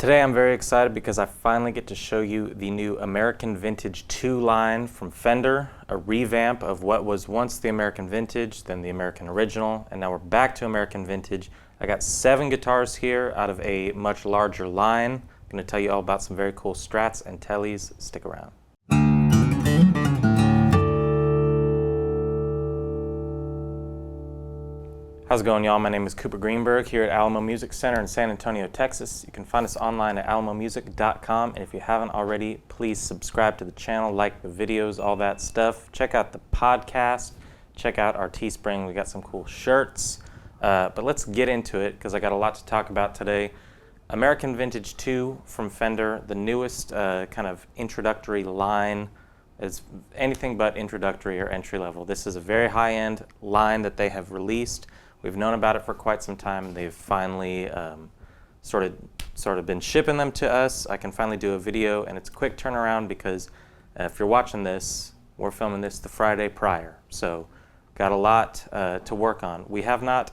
Today I'm very excited because I finally get to show you the new American Vintage 2 line from Fender, a revamp of what was once the American Vintage, then the American Original, and now we're back to American Vintage. I got 7 guitars here out of a much larger line. I'm going to tell you all about some very cool Strats and Teles. Stick around. How's it going, y'all? My name is Cooper Greenberg here at Alamo Music Center in San Antonio, Texas. You can find us online at alamomusic.com, and if you haven't already, please subscribe to the channel, like the videos, all that stuff. Check out the podcast. Check out our Teespring. We got some cool shirts. But let's get into it because I got a lot to talk about today. American Vintage 2 from Fender, the newest kind of introductory line. It's anything but introductory or entry level. This is a very high-end line that they have released. We've known about it for quite some time. They've finally sort of been shipping them to us. I can finally do a video, and it's a quick turnaround because if you're watching this, we're filming this the Friday prior. So got a lot to work on. We have not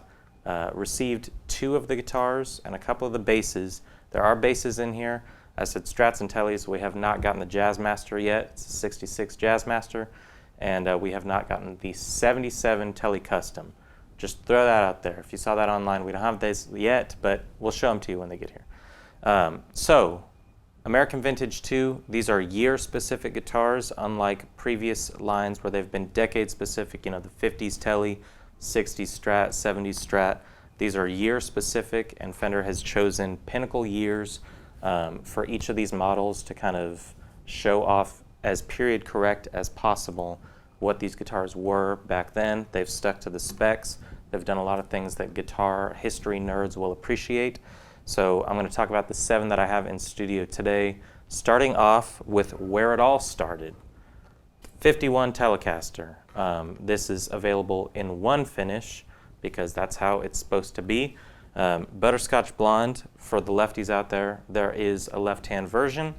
received 2 of the guitars and a couple of the basses. There are basses in here. I said Strats and Teles. We have not gotten the Jazzmaster yet. It's a 66 Jazzmaster. And we have not gotten the 77 Tele Custom. Just throw that out there. If you saw that online, we don't have these yet, but we'll show them to you when they get here. So, American Vintage 2, these are year-specific guitars, unlike previous lines where they've been decade-specific, you know, the 50s Tele, 60s Strat, 70s Strat. These are year-specific, and Fender has chosen pinnacle years for each of these models to kind of show off as period correct as possible what these guitars were back then. They've stuck to the specs. They've done a lot of things that guitar history nerds will appreciate. So I'm going to talk about the 7 that I have in studio today, starting off with where it all started. 51 Telecaster. This is available in one finish because that's how it's supposed to be. Butterscotch Blonde, for the lefties out there, there is a left-hand version.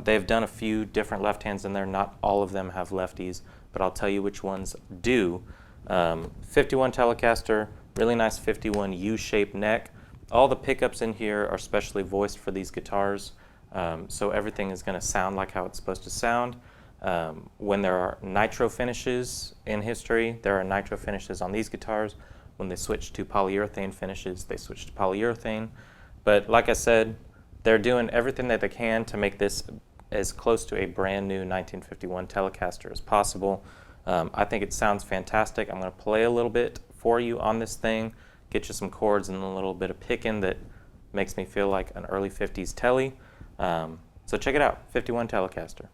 They've done a few different left hands in there. Not all of them have lefties, but I'll tell you which ones do. 51 Telecaster, really nice 51 U-shaped neck. All the pickups in here are specially voiced for these guitars, so everything is going to sound like how it's supposed to sound. When there are nitro finishes in history, there are nitro finishes on these guitars. When they switch to polyurethane finishes, they switch to polyurethane. But like I said, they're doing everything that they can to make this as close to a brand new 1951 Telecaster as possible. I think it sounds fantastic. I'm going to play a little bit for you on this thing, get you some chords and a little bit of picking that makes me feel like an early 50s Tele. So check it out, 51 Telecaster.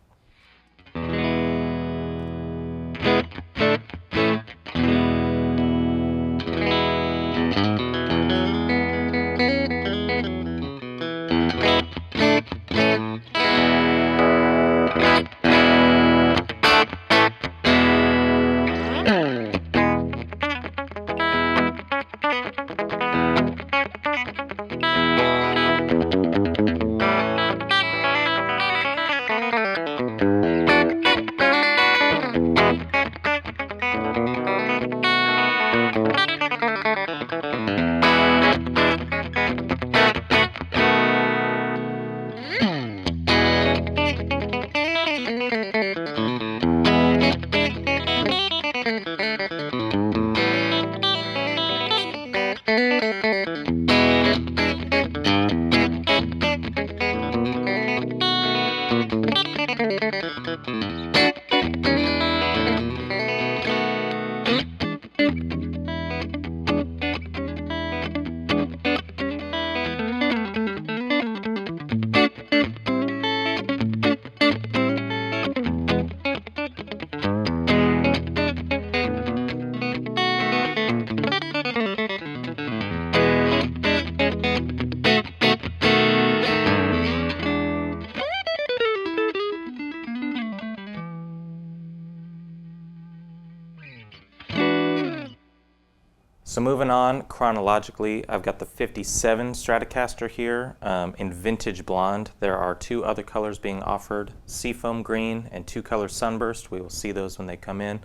So moving on chronologically, I've got the 57 Stratocaster here in Vintage Blonde. There are 2 other colors being offered, Seafoam Green and 2 color Sunburst. We will see those when they come in.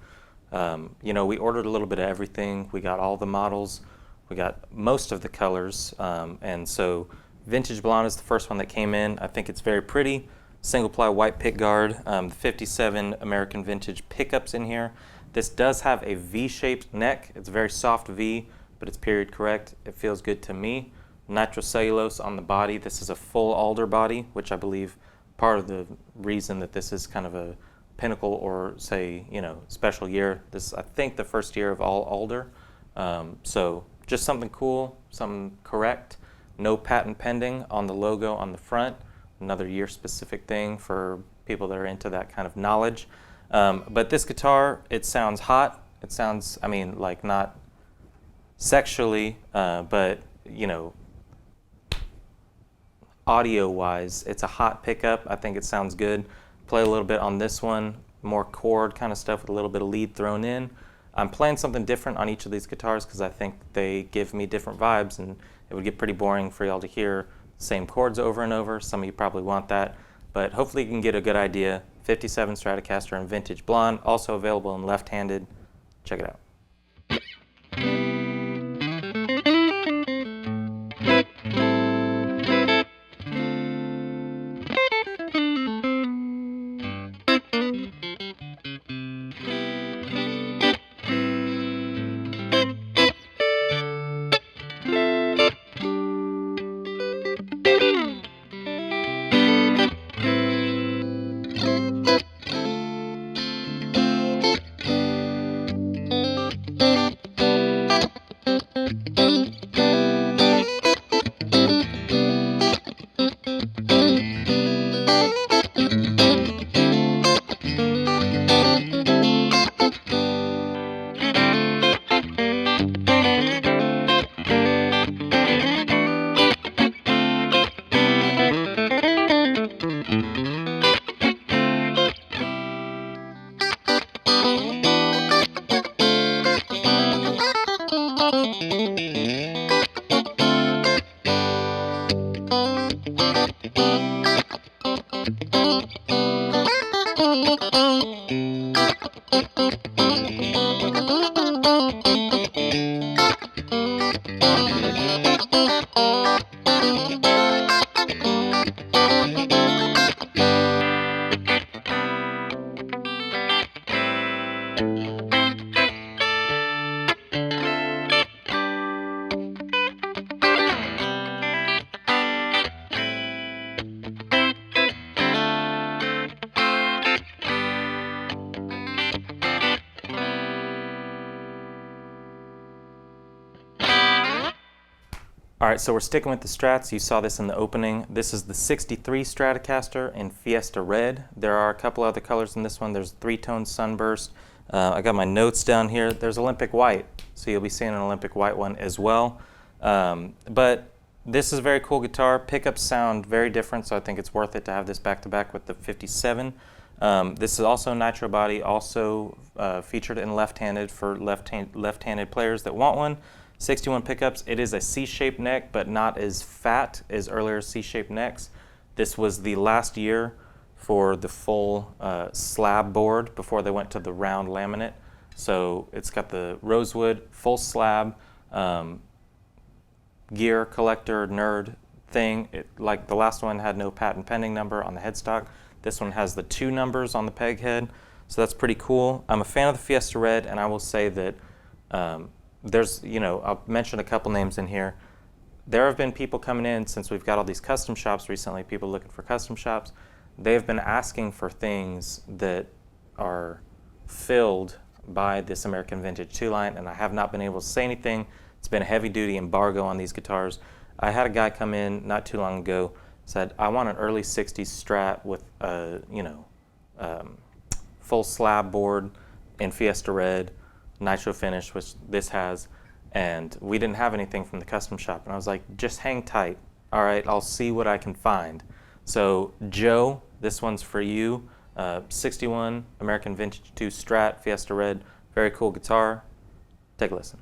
You know, we ordered a little bit of everything. We got all the models. We got most of the colors, and so Vintage Blonde is the first one that came in. I think it's very pretty. Single ply white pick guard, the 57 American Vintage pickups in here. This does have a V-shaped neck. It's a very soft V, but it's period correct. It feels good to me. Nitrocellulose on the body. This is a full alder body, which I believe part of the reason that this is kind of a pinnacle or say, special year. This is, I think, the first year of all alder. So just something cool, something correct. No patent pending on the logo on the front. Another year-specific thing for people that are into that kind of knowledge. But this guitar, it sounds hot. It sounds, like not sexually, but, audio-wise, it's a hot pickup. I think it sounds good. Play a little bit on this one, more chord kind of stuff with a little bit of lead thrown in. I'm playing something different on each of these guitars because I think they give me different vibes, and it would get pretty boring for y'all to hear the same chords over and over. Some of you probably want that, but hopefully you can get a good idea. 57 Stratocaster in Vintage Blonde, also available in left-handed. Check it out. All right, so we're sticking with the Strats. You saw this in the opening. This is the 63 Stratocaster in Fiesta Red. There are a couple other colors in this one. There's three-tone Sunburst. I got my notes down here. There's Olympic White, so you'll be seeing an Olympic White one as well. But this is a very cool guitar. Pickups sound very different, so I think it's worth it to have this back-to-back with the 57. This is also a nitro body, also featured in left-handed for left-handed players that want one. 61 pickups. It is a C-shaped neck, but not as fat as earlier C-shaped necks. This was the last year for the full slab board before they went to the round laminate. So it's got the rosewood, full slab, gear collector nerd thing. Like the last one had no patent pending number on the headstock. This one has the 2 numbers on the peg head. So that's pretty cool. I'm a fan of the Fiesta Red, and I will say that there's, I'll mention a couple names in here. There have been people coming in since we've got all these custom shops recently, people looking for custom shops. They've been asking for things that are filled by this American Vintage 2 line, and I have not been able to say anything. It's been a heavy-duty embargo on these guitars. I had a guy come in not too long ago, said, I want an early 60s Strat with a, full slab board in Fiesta Red, nitro finish, which this has, and we didn't have anything from the custom shop. And I was like, just hang tight. All right, I'll see what I can find. So Joe, this one's for you. 61 American Vintage 2 Strat, Fiesta Red, very cool guitar. Take a listen.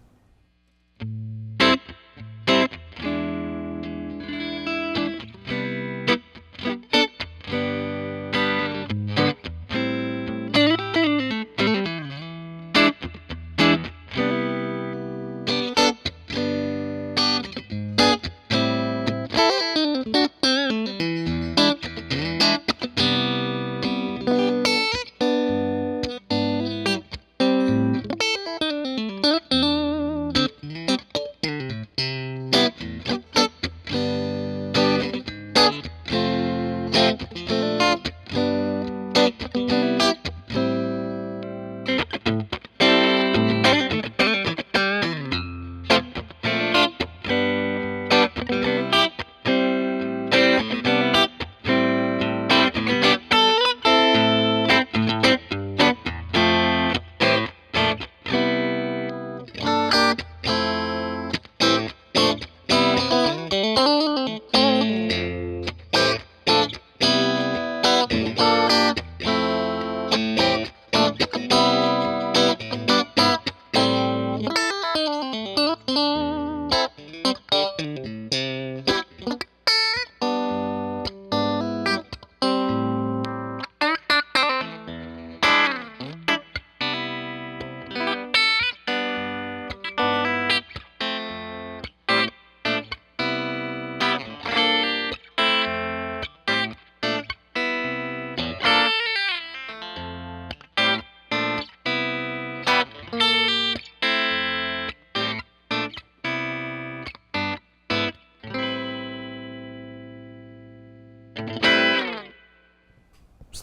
So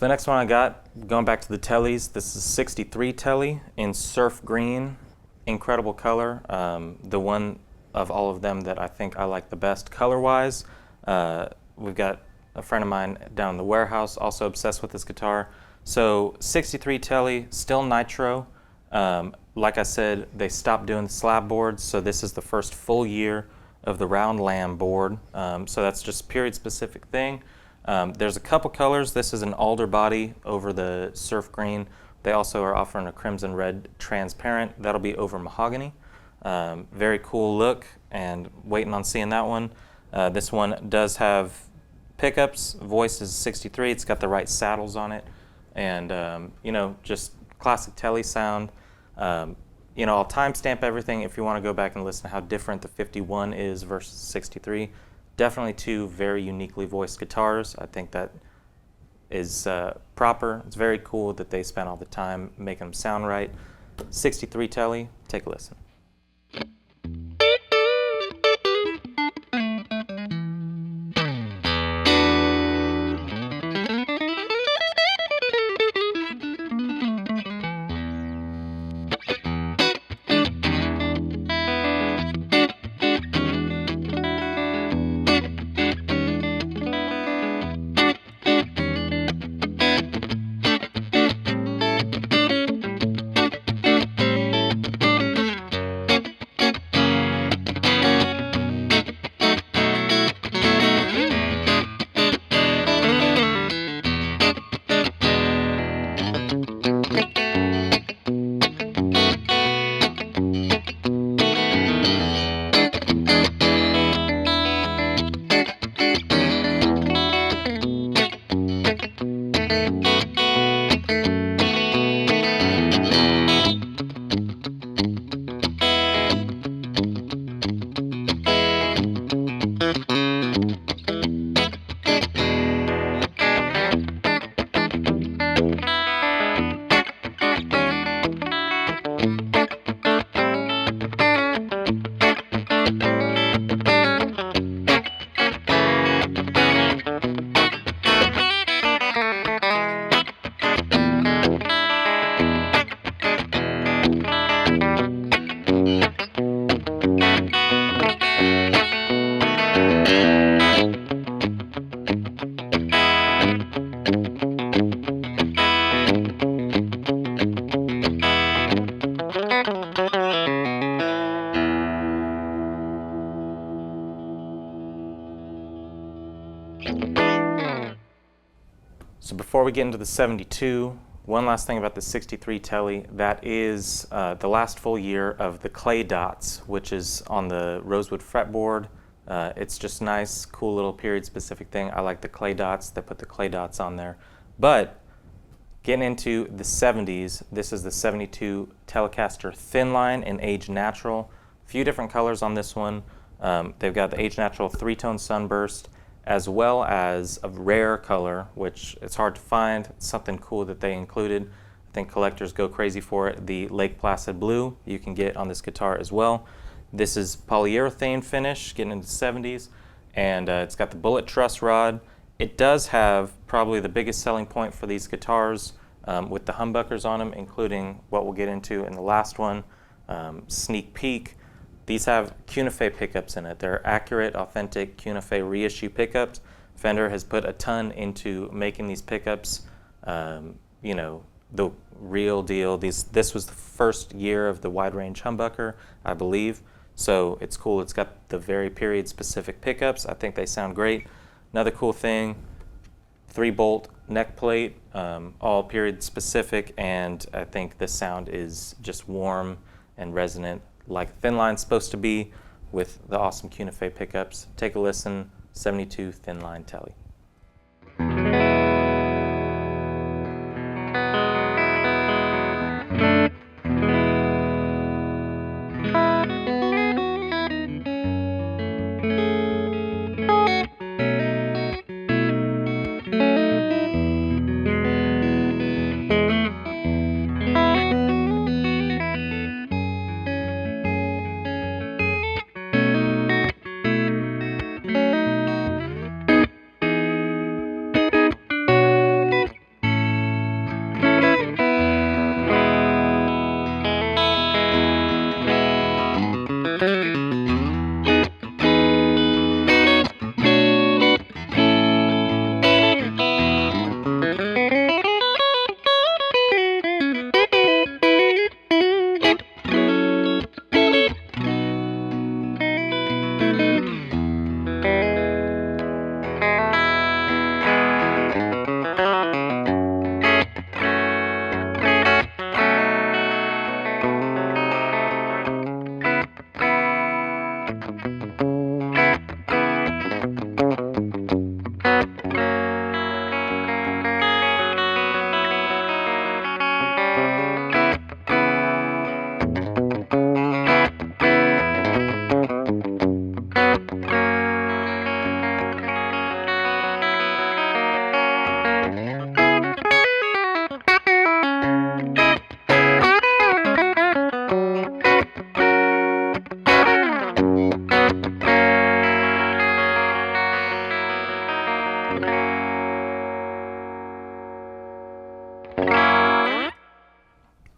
the next one I got, going back to the Teles, this is 63 Tele in surf green, incredible color. The one of all of them that I think I like the best color-wise. We've got a friend of mine down in the warehouse also obsessed with this guitar. So 63 Tele, still nitro. Like I said, they stopped doing the slab boards, so this is the first full year of the round lamb board. So that's just a period-specific thing. There's a couple colors. This is an alder body over the surf green. They also are offering a crimson red transparent. That'll be over mahogany. Very cool look, and waiting on seeing that one. This one does have pickups. Voice is 63. It's got the right saddles on it, and you know, just classic Tele sound. You know, I'll timestamp everything if you want to go back and listen to how different the 51 is versus 63. Definitely two very uniquely voiced guitars. I think that is proper. It's very cool that they spent all the time making them sound right. 63 Tele, take a listen. So before we get into the 72, one last thing about the 63 Tele, that is the last full year of the clay dots, which is on the rosewood fretboard. It's just nice, cool little period-specific thing. I like the clay dots. They put the clay dots on there. But getting into the 70s, this is the 72 Telecaster Thinline in Age Natural. A few different colors on this one. They've got the Age Natural three-tone sunburst, as well as a rare color, which it's hard to find. It's something cool that they included. I think collectors go crazy for it. The Lake Placid blue you can get on this guitar as well. This is polyurethane finish, getting into the 70s, and it's got the bullet truss rod. It does have probably the biggest selling point for these guitars with the humbuckers on them, including what we'll get into in the last one, sneak peek. These have Cuneife pickups in it. They're accurate, authentic Cuneife reissue pickups. Fender has put a ton into making these pickups, you know, the real deal. This was the first year of the wide range humbucker, I believe. So it's cool. It's got the very period specific pickups. I think they sound great. Another cool thing, 3-bolt neck plate, all period specific, and I think the sound is just warm and resonant, like Thinline's supposed to be, with the awesome Cuneife pickups. Take a listen, 72 Thinline Tele.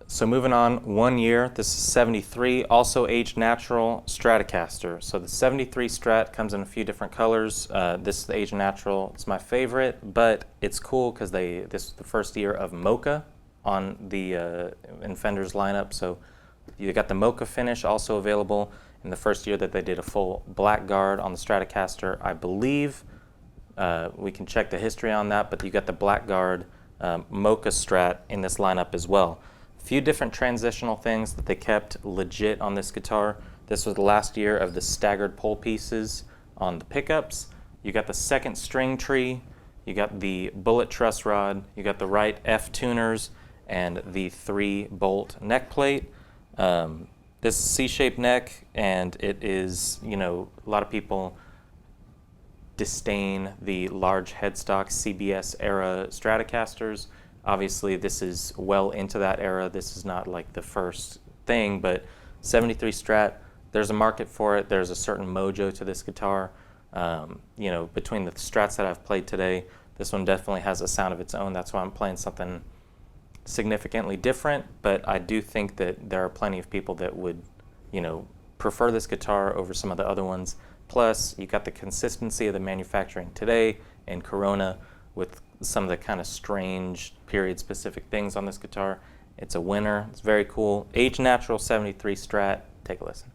So moving on, 1 year, this is 73, also aged natural Stratocaster. So the 73 Strat comes in a few different colors. This is the aged natural, it's my favorite, but it's cool because this is the first year of Mocha on the in Fender's lineup. So you got the Mocha finish also available in the first year that they did a full black guard on the Stratocaster, I believe. We can check the history on that, but you got the black guard Mocha Strat in this lineup as well. A few different transitional things that they kept legit on this guitar. This was the last year of the staggered pole pieces on the pickups. You got the second string tree, you got the bullet truss rod, you got the right F tuners, and the 3-bolt neck plate. This is C-shaped neck, and it is, you know, a lot of people disdain the large headstock CBS era Stratocasters. Obviously, this is well into that era. This is not like the first thing, but 73 Strat, there's a market for it. There's a certain mojo to this guitar. You know, between the Strats that I've played today, this one definitely has a sound of its own. That's why I'm playing something significantly different, but I do think that there are plenty of people that would, you know, prefer this guitar over some of the other ones. Plus, you got the consistency of the manufacturing today and Corona with some of the kind of strange period-specific things on this guitar. It's a winner. It's very cool. Aged Natural 73 Strat. Take a listen.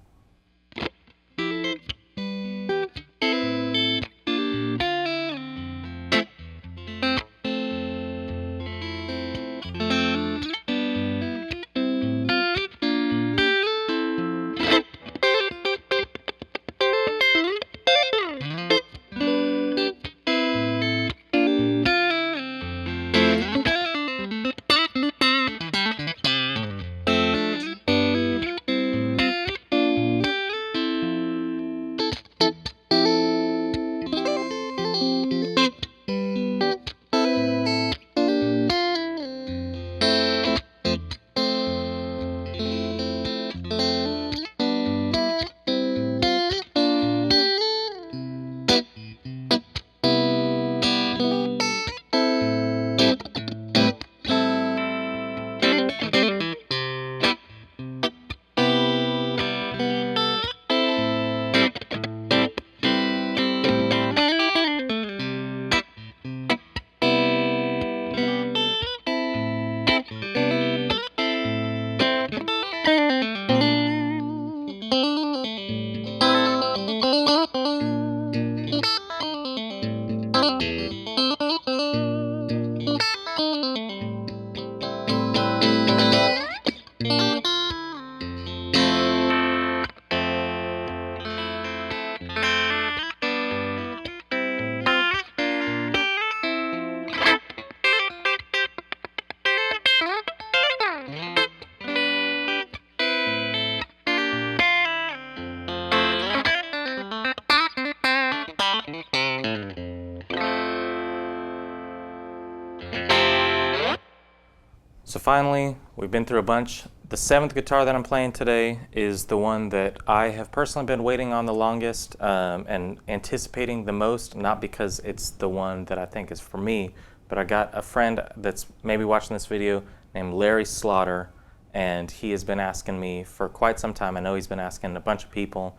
So finally, we've been through a bunch. The 7th guitar that I'm playing today is the one that I have personally been waiting on the longest and anticipating the most, not because it's the one that I think is for me, but I got a friend that's maybe watching this video named Larry Slaughter, and he has been asking me for quite some time. I know he's been asking a bunch of people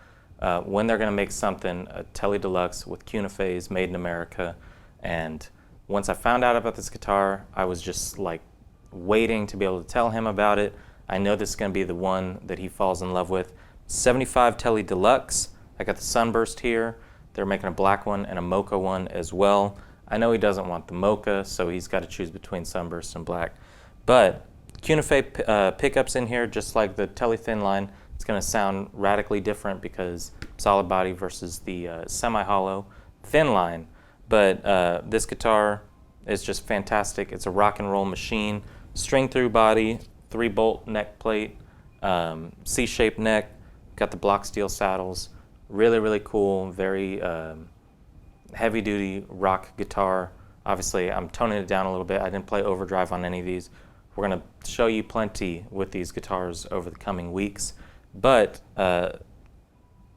when they're going to make something, a Tele Deluxe with Cunife's made in America. And once I found out about this guitar, I was just like waiting to be able to tell him about it. I know this is going to be the one that he falls in love with. 75 Tele Deluxe. I got the Sunburst here. They're making a black one and a Mocha one as well. I know he doesn't want the Mocha, so he's got to choose between Sunburst and black. But Cunife pickups in here, just like the Tele Thinline. It's going to sound radically different because solid body versus the semi-hollow Thinline. But this guitar is just fantastic. It's a rock and roll machine. String through body, 3-bolt neck plate, C-shaped neck, got the block steel saddles. Really, really cool, very heavy duty rock guitar. Obviously, I'm toning it down a little bit. I didn't play overdrive on any of these. We're gonna show you plenty with these guitars over the coming weeks. But,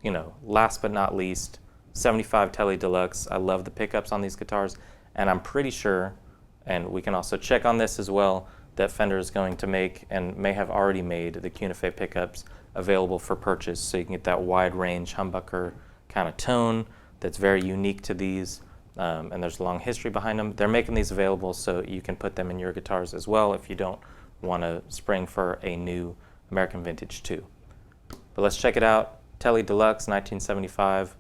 you know, last but not least, 75 Tele Deluxe. I love the pickups on these guitars, and I'm pretty sure, and we can also check on this as well, that Fender is going to make, and may have already made, the Cuneife pickups available for purchase, so you can get that wide range humbucker kind of tone that's very unique to these, and there's a long history behind them. They're making these available so you can put them in your guitars as well if you don't want to spring for a new American Vintage 2. But let's check it out. Tele Deluxe 1975,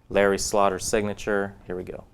Larry Slaughter signature. Here we go.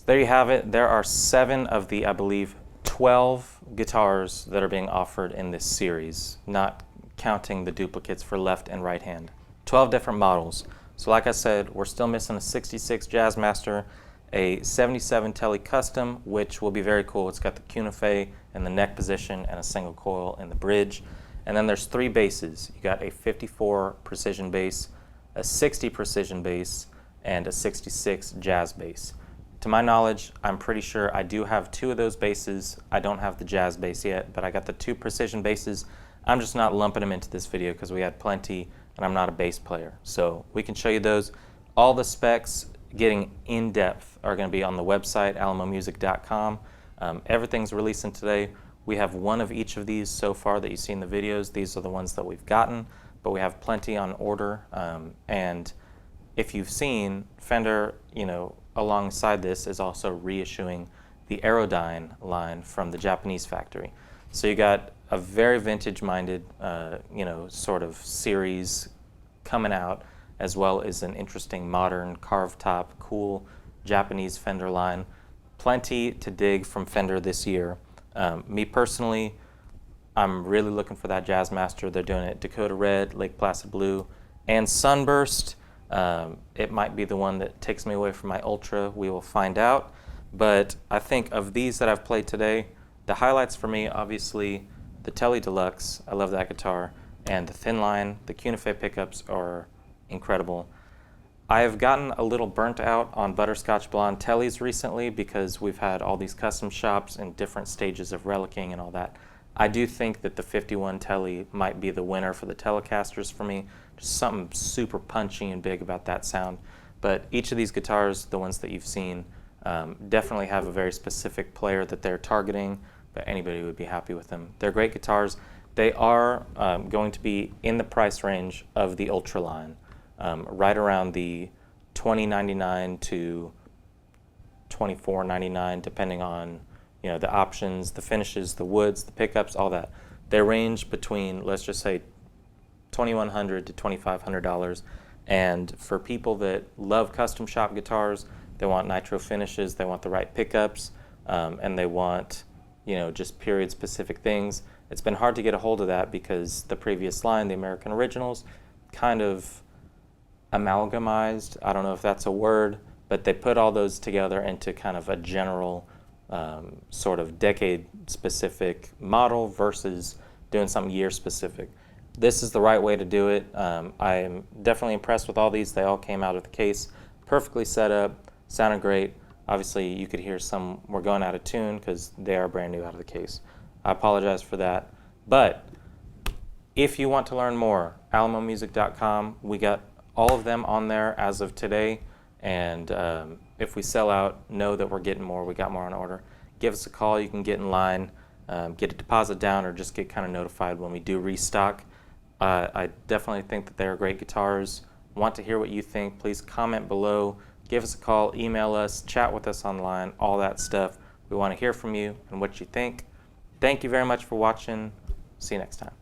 There you have it. There are 7 of the, I believe, 12 guitars that are being offered in this series, not counting the duplicates for left and right hand. 12 different models. So like I said, we're still missing a 66 Jazzmaster, a 77 Tele Custom, which will be very cool. It's got the Cuneife in the neck position and a single coil in the bridge. And then there's 3 basses. You got a 54 precision bass, a 60 precision bass, and a 66 jazz bass. To my knowledge, I'm pretty sure I do have 2 of those basses. I don't have the jazz bass yet, but I got the 2 precision basses. I'm just not lumping them into this video because we had plenty and I'm not a bass player. So we can show you those. All the specs getting in depth are going to be on the website, alamomusic.com. Everything's releasing today. We have 1 of each of these so far that you see in the videos. These are the ones that we've gotten, but we have plenty on order. And if you've seen, Fender, alongside this is also reissuing the Aerodyne line from the Japanese factory. So you got a very vintage-minded, sort of series coming out, as well as an interesting modern carved top, cool Japanese Fender line. Plenty to dig from Fender this year. Me personally, I'm really looking for that Jazzmaster. They're doing it Dakota Red, Lake Placid Blue, and Sunburst. It might be the one that takes me away from my Ultra. We will find out. But I think of these that I've played today, the highlights for me, obviously, the Tele Deluxe. I love that guitar. And the Thinline, the Cuneife pickups are incredible. I have gotten a little burnt out on Butterscotch Blonde Teles recently because we've had all these custom shops in different stages of relicking and all that. I do think that the 51 Tele might be the winner for the Telecasters for me. Just something super punchy and big about that sound. But each of these guitars, the ones that you've seen, definitely have a very specific player that they're targeting, but anybody would be happy with them. They're great guitars. They are going to be in the price range of the Ultra line, right around the $20.99 to $24.99, depending on the options, the finishes, the woods, the pickups, all that. They range between, let's just say, $2,100 to $2,500. And for people that love custom shop guitars, they want nitro finishes, they want the right pickups, and they want, you know, just period specific things. It's been hard to get a hold of that because the previous line, the American Originals, kind of amalgamized, I don't know if that's a word, but they put all those together into kind of a general sort of decade specific model versus doing something year specific. This is the right way to do it. I am definitely impressed with all these. They all came out of the case perfectly set up, sounded great. Obviously you could hear some were going out of tune because they are brand new out of the case. I apologize for that. But if you want to learn more, alamomusic.com, we got all of them on there as of today. And if we sell out, know that we're getting more. We got more on order. Give us a call. You can get in line, get a deposit down, or just get kind of notified when we do restock. I definitely think that they're great guitars. Want to hear what you think? Please comment below. Give us a call, email us, chat with us online, all that stuff. We want to hear from you and what you think. Thank you very much for watching. See you next time.